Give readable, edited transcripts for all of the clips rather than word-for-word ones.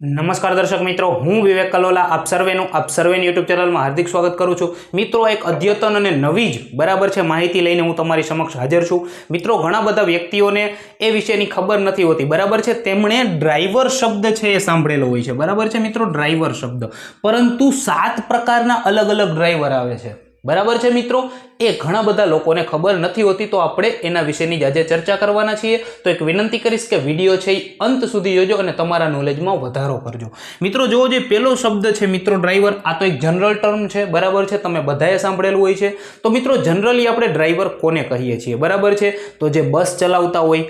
नमस्कार दर्शक मित्रों, हूँ विवेक कलोला आप सर्वेનું यूट्यूब चैनल में हार्दिक स्वागत करूँ छूँ। मित्रों, एक अद्यतन और नवी ज बराबर है माहिती लईने हूँ तमारी समक्ष हाजर छूँ। मित्रों, घणा बधा व्यक्तिओने ए विषयनी खबर नथी होती, बराबर है। तेमणे ड्राइवर शब्द है ए सांभळेलो होय छे, बराबर है मित्रों, ड्राइवर शब्द। परंतु 7 प्रकारना अलग अलग ड्राइवर आवे छे, बराबर है मित्रों। ए घणा बधा लोकोने खबर नथी होती, तो आपणे एना विषयनी आज चर्चा करवाना छीए। तो एक विनंती करीश के विडियो छे अंत सुधी जोजो अने तमारा नॉलेजमां वधारो करजो। मित्रों, जो जे पेलो शब्द छे मित्रों ड्राइवर, आ तो एक जनरल टर्म छे, बराबर छे, तमे बधाए सांभळेलुं होय छे। तो मित्रों, जनरली आपणे ड्राइवर कोने कहीए छीए, बराबर छे? तो जे बस चलावता होय,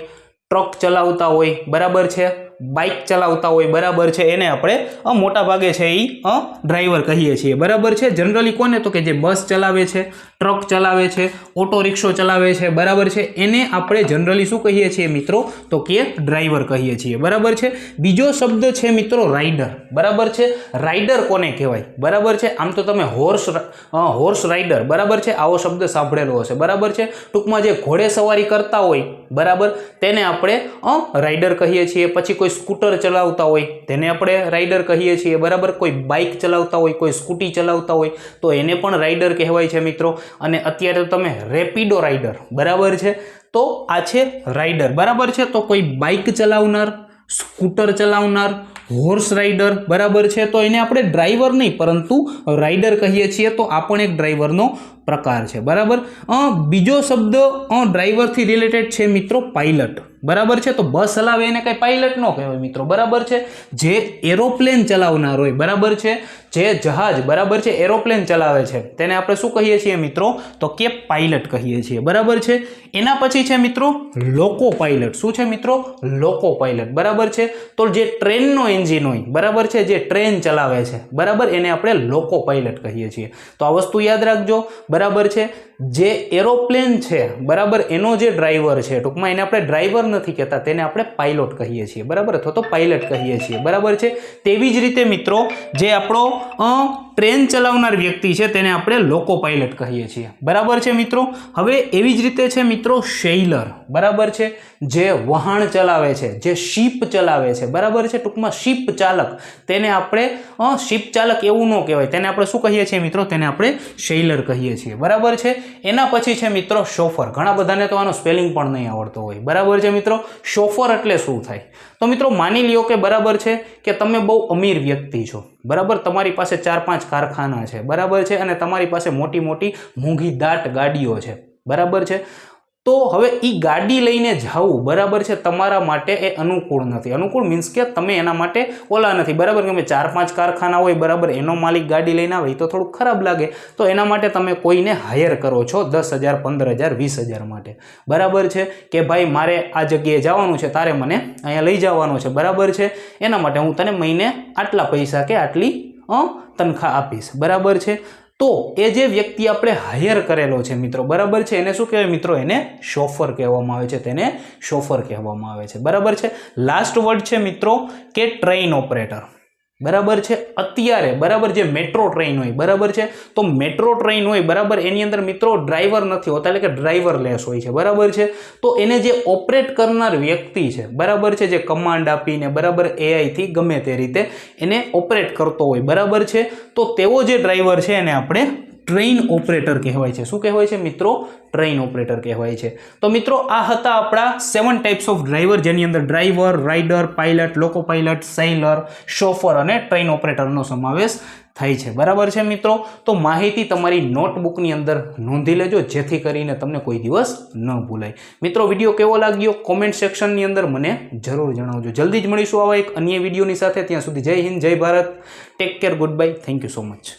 ट्रक चलावता होय, बराबर छे, बाइक चलावता होय, बराबर छे, एने आपणे मोटा भागे छे ई ड्राइवर कहीए छीए, बराबर छे। जनरली कोने? तो के जे बस चलावे छे, ट्रक चलावे छे, ऑटो रिक्शो चलावे छे, बराबर छे, एने आपणे जनरली शुं कहीए छीए मित्रों? तो के ड्राइवर कहीए छीए, बराबर छे। बीजो शब्द छे मित्रों राइडर, बराबर छे। राइडर कोने कहेवाय? बराबर छे। आम तो तमे होर्स राइडर, बराबर छे, आवो शब्द सांभळेलो हशे, बराबर छे। टूंकमां जे घोड़े सवारी करता होय, बराबर, तेने आपणे राइडर कहीए छीए। पछी कोई स्कूटर चलावता होय तेने आपणे राइडर कहीए छीए, बराबर। कोई बाइक चलावता होय, कोई स्कूटी चलावता होय तो एने पण राइडर कहेवाय छे मित्रों। अने अत्यारे तो तमे रेपिडो राइडर, बराबर छे, तो आ छे राइडर, बराबर छे। तो कोई बाइक चलावनार, स्कूटर चलावनार, होर्स राइडर, बराबर छे, तो एने आपणे ड्राइवर नहीं परंतु राइडर कहीए छीए। तो आ पण एक ड्राइवरनो प्रकार छे, बराबर। बीजो शब्द ड्राइवर थी रिलेटेड छे मित्रों पायलट, बराबर छे। तो बस चलावे एने कई पायलट नो कहेवाय मित्रों, बराबर छे। जे एरोप्लेन चलावनार होय, बराबर छे, जे जहाज, बराबर छे, एरोप्लेन चलावे छे तेने आपणे शुं कहीए छीए मित्रों? तो के पायलट कहीए छीए, बराबर छे। एना पछी छे मित्रों लोको पायलट। शुं छे मित्रों? लोको पायलट, बराबर छे। तो जे ट्रेननो एंजीन होय, बराबर छे, जे ट्रेन चलावे छे, बराबर, एने आपणे लोको पायलट कहीए छीए। तो आ वस्तु याद राखजो, बराबर छे। जे एरोप्लेन छे, बराबर, एनो जे ड्राइवर छे, टूंकमां एने आपणे ड्राइवर નથી કહેતા, તેને આપણે પાયલોટ કહીએ છીએ, બરાબર, અથવા તો પાયલટ કહીએ છીએ, બરાબર છે। તેવી જ રીતે મિત્રો જે આપણો ટ્રેન ચલાવનાર વ્યક્તિ છે તેને આપણે લોકો પાયલટ કહીએ છીએ, બરાબર છે મિત્રો। હવે એવી જ રીતે છે મિત્રો સેઇલર, બરાબર છે, જે વહાણ ચલાવે છે, જે શિપ ચલાવે છે, બરાબર છે, ટૂંકમાં શિપ ચાલક, તેને આપણે શિપ ચાલક એવું ન કહેવાય, તેને આપણે શું કહીએ છીએ મિત્રો? તેને આપણે સેઇલર કહીએ છીએ, બરાબર છે। એના પછી છે મિત્રો શોફર। ઘણા બધાને તો આનો સ્પેલિંગ પણ નહીં આવડતો હોય, બરાબર છે મિત્રો। શોફર એટલે શું થાય? તો મિત્રો માની લ્યો કે બરાબર છે કે તમે બહુ અમીર વ્યક્તિ છો, બરાબર, તમારી પાસે 4-5 કારખાના છે, બરાબર છે, અને તમારી પાસે મોટી મોટી મોંઘી દાટ ગાડીઓ છે, બરાબર છે। તો હવે એ ગાડી લઈને જવું, બરાબર છે, તમારા માટે એ અનુકૂળ નથી। અનુકૂળ મીન્સ કે તમે એના માટે ઓલા નથી, બરાબર। કે 4-5 કારખાના હોય, બરાબર, એનો માલિક ગાડી લઈને આવે તો થોડું ખરાબ લાગે, તો એના માટે તમે કોઈને હાયર કરો છો 10,000, 15,000, 20,000 માટે, બરાબર છે, કે ભાઈ મારે આ જગ્યાએ જવાનું છે, તારે મને અહીંયા લઈ જવાનું છે, બરાબર છે, એના માટે હું તને મહિને આટલા પૈસા કે આટલી તનખા આપીશ, બરાબર છે। तो ए जे व्यक्ति आपणे हायर करेलो छे मित्रों, बराबर छे, एने शुं कहेवाय मित्रों? एने शोफर कहेवामां आवे छे, तेने शोफर कहेवामां आवे छे, बराबर छे। लास्ट वर्ड छे मित्रों के ट्रेन ऑपरेटर, बराबर छे। अत्यारे, बराबर, जे मेट्रो ट्रेन होय, बराबर छे, तो मेट्रो ट्रेन होय, बराबर, एनी अंदर मित्रों ड्राइवर नहीं होता, एटले के ड्राइवरलेस होय छे, बराबर छे। तो एने जे ऑपरेट करनार व्यक्ति छे, बराबर छे, जे कमांड आपीने, बराबर, एआई थी गमे ते रीते एने ऑपरेट करतो होय, बराबर छे, तो तेवो जे ड्राइवर छे एने आपणे ट्रेन ऑपरेटर कहेवाय छे। शुं कहेवाय छे मित्रों? ट्रेन ऑपरेटर कहेवाय छे। तो मित्रों आ हता आपड़ा 7 टाइप्स ऑफ ड्राइवर, जेनी अंदर driver, rider, pilot, loco pilot, sailor, chauffeur अने ट्रेन ऑपरेटरनो समावेश थाय छे, बराबर छे मित्रों। तो माहिती तमारी नोटबुकनी अंदर नोंधी लेजो, जेथी करीने तमने कोई दिवस न भूलाय। मित्रों, विडियो केवो लाग्यो कॉमेंट सेक्शननी अंदर मने जरूर जणावजो। जल्दी ज मळीशुं आवा एक अन्य विडियोनी साथे। त्यां सुधी जय हिंद, जय Bharat, take care, goodbye, thank you so much.